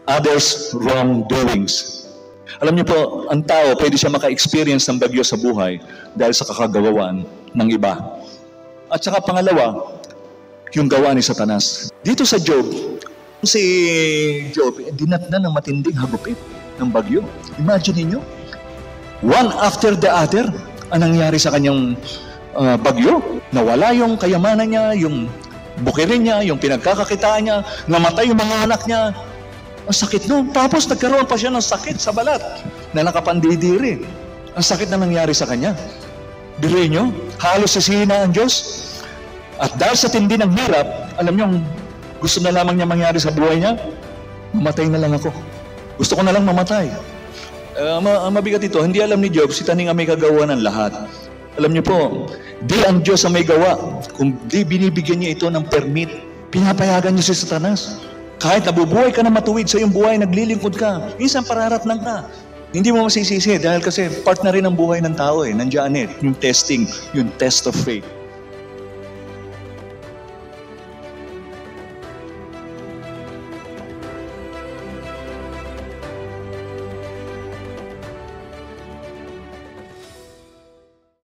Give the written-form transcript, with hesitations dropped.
others' wrongdoings. Alam niyo po, ang tao, pwede siya maka-experience ng bagyo sa buhay dahil sa kakagawaan ng iba. At saka pangalawa, yung gawa ni Satanas. Dito sa Job, si Job, dinatnan ng matinding hagupit ng bagyo. Imagine niyo, one after the other, ang nangyari sa kanyang bagyo. Nawala yung kayamanan niya, yung bukirin niya, yung pinagkakakitaan niya, namatay yung mga anak niya. Ang sakit nun. Tapos nagkaroon pa siya ng sakit sa balat na nakapandidiri. Ang sakit na nangyari sa kanya. Biruin niyo, halos sisihin na ang Diyos. At dahil sa tindi ng hirap, alam niyo, gusto na lamang niya mangyari sa buhay niya, mamatay na lang ako. Gusto ko na lang mamatay. Ang mabigat ito, hindi alam ni Job, si Taning ang may kagawa ng lahat. Alam niyo po, di ang Diyos ang may gawa. Kung di binibigyan niya ito ng permit, pinapayagan niya si Satanas. Kahit nabubuhay ka na matuwid sa iyong buhay, naglilingkod ka, minsan pararatnang ka. Hindi mo masisisi dahil kasi part na rin ang buhay ng tao eh. Nandiyan yung testing, yung test of faith.